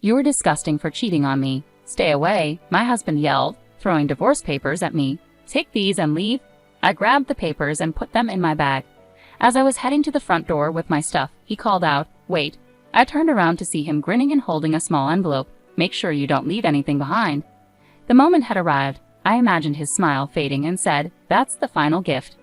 "You're disgusting for cheating on me. Stay away," my husband yelled, throwing divorce papers at me. "Take these and leave." I grabbed the papers and put them in my bag. As I was heading to the front door with my stuff, he called out, "Wait." I turned around to see him grinning and holding a small envelope. "Make sure you don't leave anything behind." The moment had arrived. I imagined his smile fading and said, "That's the final gift."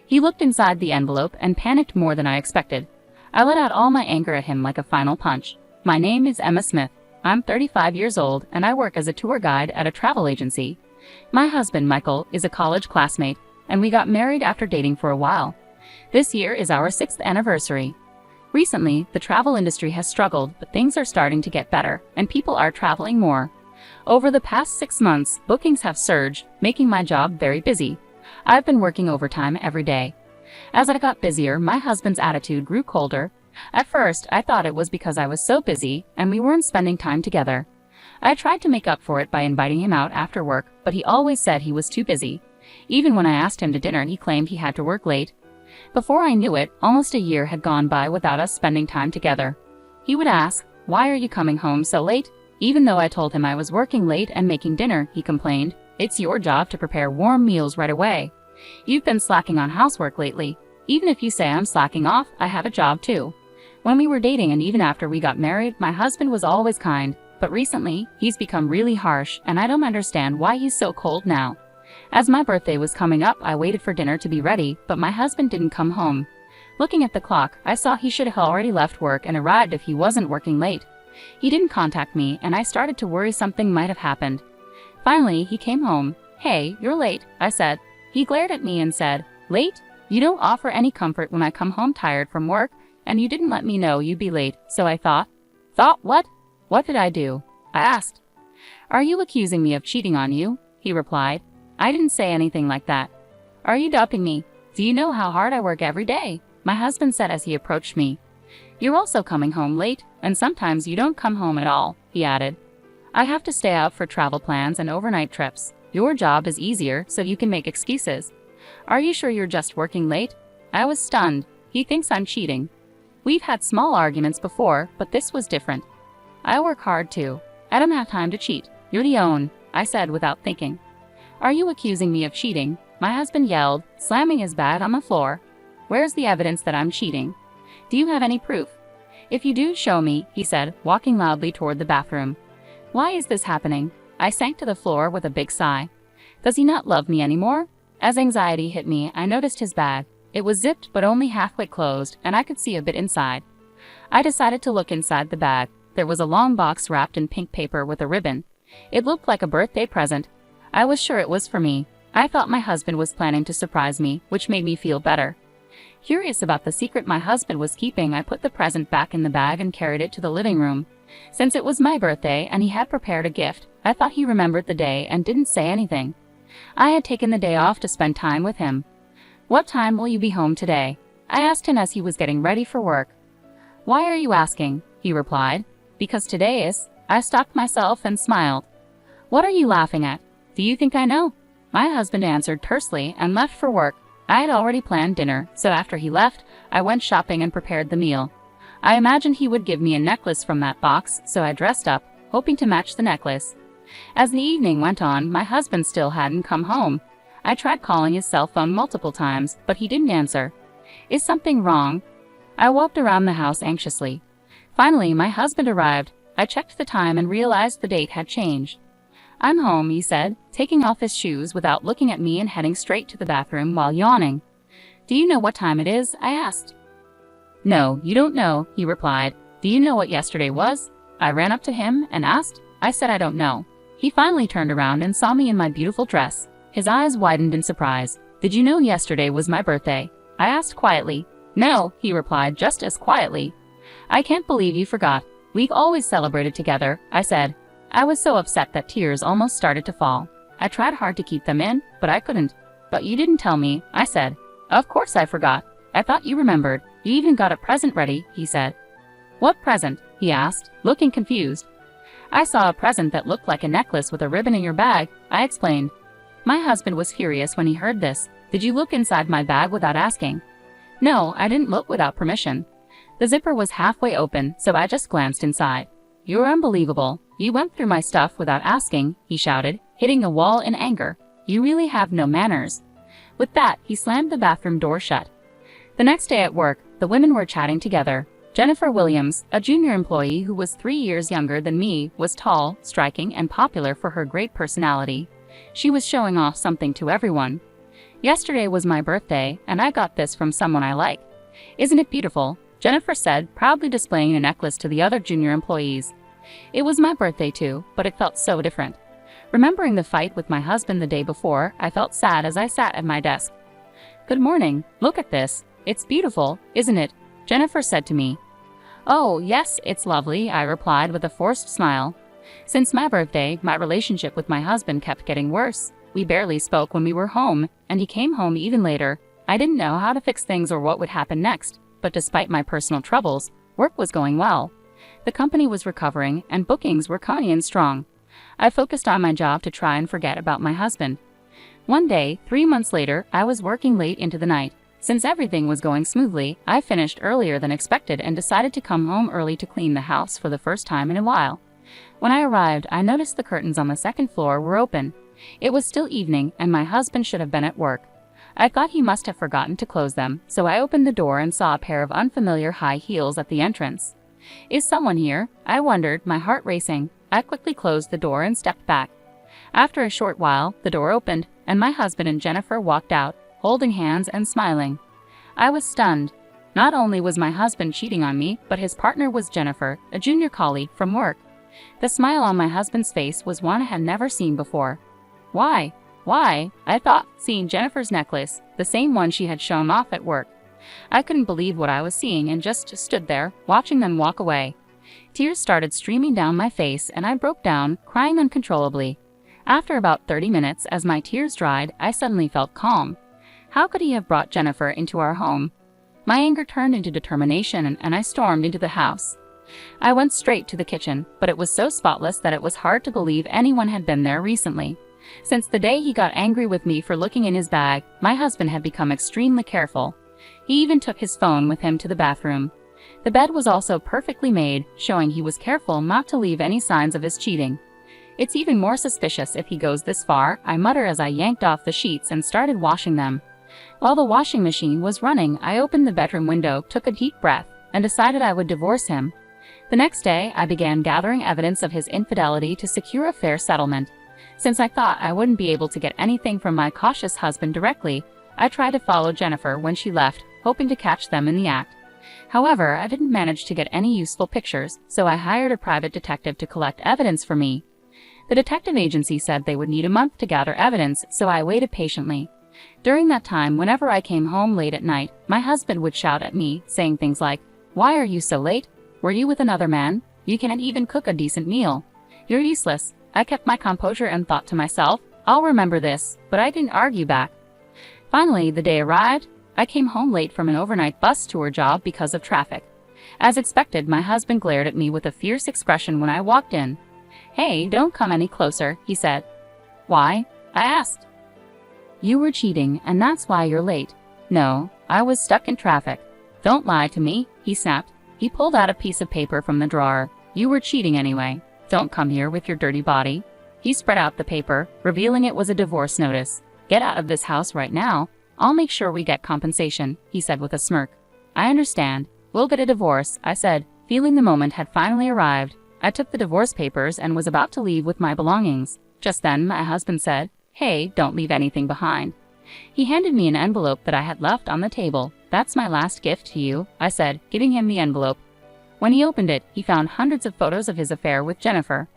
He looked inside the envelope and panicked more than I expected. I let out all my anger at him like a final punch. "My name is Emma Smith. I'm 35 years old and I work as a tour guide at a travel agency. My husband, Michael, is a college classmate, and we got married after dating for a while. This year is our 6th anniversary. Recently, the travel industry has struggled, but things are starting to get better, and people are traveling more. Over the past 6 months, bookings have surged, making my job very busy. I've been working overtime every day." As I got busier, my husband's attitude grew colder. At first, I thought it was because I was so busy and we weren't spending time together. I tried to make up for it by inviting him out after work, but he always said he was too busy. Even when I asked him to dinner, he claimed he had to work late. Before I knew it, almost a year had gone by without us spending time together. He would ask, "Why are you coming home so late?" Even though I told him I was working late and making dinner, he complained, "It's your job to prepare warm meals right away. You've been slacking on housework lately. Even if you say I'm slacking off, I have a job too." When we were dating and even after we got married, my husband was always kind, but recently, he's become really harsh and I don't understand why he's so cold now. As my birthday was coming up, I waited for dinner to be ready, but my husband didn't come home. Looking at the clock, I saw he should have already left work and arrived if he wasn't working late. He didn't contact me and I started to worry something might have happened. Finally, he came home. "Hey, you're late," I said. He glared at me and said, "Late? You don't offer any comfort when I come home tired from work, and you didn't let me know you'd be late, so I thought." "Thought what? What did I do?" I asked. "Are you accusing me of cheating on you?" he replied. "I didn't say anything like that." "Are you doubting me? Do you know how hard I work every day?" my husband said as he approached me. "You're also coming home late, and sometimes you don't come home at all," he added. "I have to stay out for travel plans and overnight trips. Your job is easier, so you can make excuses. Are you sure you're just working late?" I was stunned. He thinks I'm cheating. We've had small arguments before, but this was different. "I work hard too. I don't have time to cheat. You're the own," I said without thinking. "Are you accusing me of cheating?" my husband yelled, slamming his bag on the floor. "Where's the evidence that I'm cheating? Do you have any proof?" "If you do, show me," he said, walking loudly toward the bathroom. Why is this happening? I sank to the floor with a big sigh. Does he not love me anymore? As anxiety hit me, I noticed his bag. It was zipped but only halfway closed, and I could see a bit inside. I decided to look inside the bag. There was a long box wrapped in pink paper with a ribbon. It looked like a birthday present. I was sure it was for me. I thought my husband was planning to surprise me, which made me feel better. Curious about the secret my husband was keeping, I put the present back in the bag and carried it to the living room. Since it was my birthday and he had prepared a gift, I thought he remembered the day and didn't say anything. I had taken the day off to spend time with him. "What time will you be home today?" I asked him as he was getting ready for work. "Why are you asking?" he replied. "Because today is." I stopped myself and smiled. "What are you laughing at? Do you think I know?" My husband answered tersely and left for work. I had already planned dinner, so after he left, I went shopping and prepared the meal. I imagined he would give me a necklace from that box, so I dressed up, hoping to match the necklace. As the evening went on, my husband still hadn't come home. I tried calling his cell phone multiple times, but he didn't answer. Is something wrong? I walked around the house anxiously. Finally, my husband arrived. I checked the time and realized the date had changed. "I'm home," he said, taking off his shoes without looking at me and heading straight to the bathroom while yawning. "Do you know what time it is?" I asked. "No, you don't know," he replied. "Do you know what yesterday was?" I ran up to him and asked. I said I don't know. He finally turned around and saw me in my beautiful dress. His eyes widened in surprise. "Did you know yesterday was my birthday?" I asked quietly. "No," he replied just as quietly. "I can't believe you forgot. We've always celebrated together," I said. I was so upset that tears almost started to fall. I tried hard to keep them in, but I couldn't. "But you didn't tell me," I said. "Of course I forgot. I thought you remembered. You even got a present ready," he said. "What present?" he asked, looking confused. "I saw a present that looked like a necklace with a ribbon in your bag," I explained. My husband was furious when he heard this. "Did you look inside my bag without asking?" "No, I didn't look without permission. The zipper was halfway open, so I just glanced inside." "You're unbelievable. You went through my stuff without asking," he shouted, hitting the wall in anger. "You really have no manners." With that, he slammed the bathroom door shut. The next day at work, the women were chatting together. Jennifer Williams, a junior employee who was 3 years younger than me, was tall, striking, and popular for her great personality. She was showing off something to everyone. "Yesterday was my birthday, and I got this from someone I like. Isn't it beautiful?" Jennifer said, proudly displaying a necklace to the other junior employees. "It was my birthday too, but it felt so different. Remembering the fight with my husband the day before, I felt sad as I sat at my desk. "Good morning. Look at this. It's beautiful, isn't it?" Jennifer said to me. "Oh, yes, it's lovely," I replied with a forced smile. Since my birthday, my relationship with my husband kept getting worse. We barely spoke when we were home, and he came home even later. I didn't know how to fix things or what would happen next, but despite my personal troubles, work was going well. The company was recovering, and bookings were coming in strong. I focused on my job to try and forget about my husband. One day, 3 months later, I was working late into the night. Since everything was going smoothly, I finished earlier than expected and decided to come home early to clean the house for the first time in a while. When I arrived, I noticed the curtains on the second floor were open. It was still evening, and my husband should have been at work. I thought he must have forgotten to close them, so I opened the door and saw a pair of unfamiliar high heels at the entrance. "Is someone here?" I wondered, my heart racing. I quickly closed the door and stepped back. After a short while, the door opened, and my husband and Jennifer walked out, holding hands and smiling. I was stunned. Not only was my husband cheating on me, but his partner was Jennifer, a junior colleague from work. The smile on my husband's face was one I had never seen before. Why? I thought, seeing Jennifer's necklace, the same one she had shown off at work. I couldn't believe what I was seeing and just stood there, watching them walk away. Tears started streaming down my face, and I broke down, crying uncontrollably. After about 30 minutes, as my tears dried, I suddenly felt calm. How could he have brought Jennifer into our home? My anger turned into determination, and I stormed into the house. I went straight to the kitchen, but it was so spotless that it was hard to believe anyone had been there recently. Since the day he got angry with me for looking in his bag, my husband had become extremely careful. He even took his phone with him to the bathroom. The bed was also perfectly made, showing he was careful not to leave any signs of his cheating. "It's even more suspicious if he goes this far," I muttered as I yanked off the sheets and started washing them. While the washing machine was running, I opened the bedroom window, took a deep breath, and decided I would divorce him. The next day, I began gathering evidence of his infidelity to secure a fair settlement. Since I thought I wouldn't be able to get anything from my cautious husband directly, I tried to follow Jennifer when she left, hoping to catch them in the act. However, I didn't manage to get any useful pictures, so I hired a private detective to collect evidence for me. The detective agency said they would need a month to gather evidence, so I waited patiently. During that time, whenever I came home late at night, my husband would shout at me, saying things like, "Why are you so late? Were you with another man? You can't even cook a decent meal. You're useless." I kept my composure and thought to myself, "I'll remember this," but I didn't argue back. Finally, the day arrived. I came home late from an overnight bus tour job because of traffic. As expected, my husband glared at me with a fierce expression when I walked in. "Hey, don't come any closer," he said. "Why?" I asked. "You were cheating, and that's why you're late." "No, I was stuck in traffic." "Don't lie to me," he snapped. He pulled out a piece of paper from the drawer. "You were cheating anyway. Don't come here with your dirty body." He spread out the paper, revealing it was a divorce notice. "Get out of this house right now. I'll make sure we get compensation," he said with a smirk. "I understand. We'll get a divorce," I said, feeling the moment had finally arrived. I took the divorce papers and was about to leave with my belongings. Just then, my husband said, "Hey, don't leave anything behind." He handed me an envelope that I had left on the table. "That's my last gift to you," I said, giving him the envelope. When he opened it, he found hundreds of photos of his affair with Jennifer.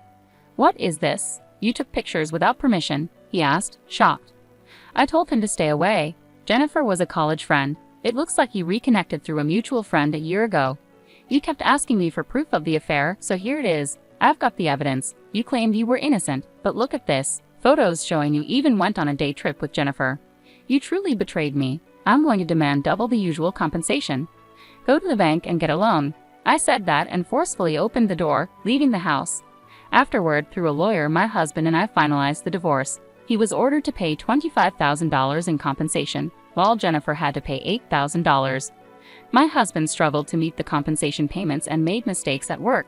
"What is this? You took pictures without permission?" he asked, shocked. I told him to stay away. Jennifer was a college friend. It looks like you reconnected through a mutual friend a year ago. You kept asking me for proof of the affair, so here it is. I've got the evidence. You claimed you were innocent, but look at this. Photos showing you even went on a day trip with Jennifer. You truly betrayed me. I'm going to demand double the usual compensation. Go to the bank and get a loan." I said that and forcefully opened the door, leaving the house. Afterward, through a lawyer, my husband and I finalized the divorce. He was ordered to pay $25,000 in compensation, while Jennifer had to pay $8,000. My husband struggled to meet the compensation payments and made mistakes at work.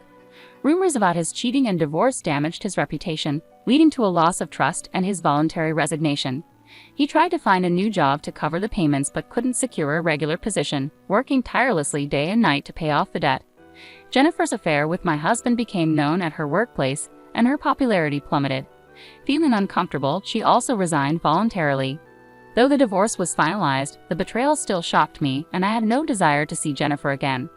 Rumors about his cheating and divorce damaged his reputation, leading to a loss of trust and his voluntary resignation. He tried to find a new job to cover the payments but couldn't secure a regular position, working tirelessly day and night to pay off the debt. Jennifer's affair with my husband became known at her workplace, and her popularity plummeted. Feeling uncomfortable, she also resigned voluntarily. Though the divorce was finalized, the betrayal still shocked me, and I had no desire to see Jennifer again.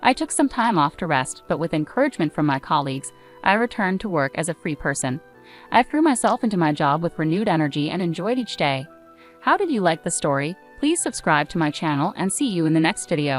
I took some time off to rest, but with encouragement from my colleagues, I returned to work as a free person. I threw myself into my job with renewed energy and enjoyed each day. How did you like the story? Please subscribe to my channel and see you in the next video.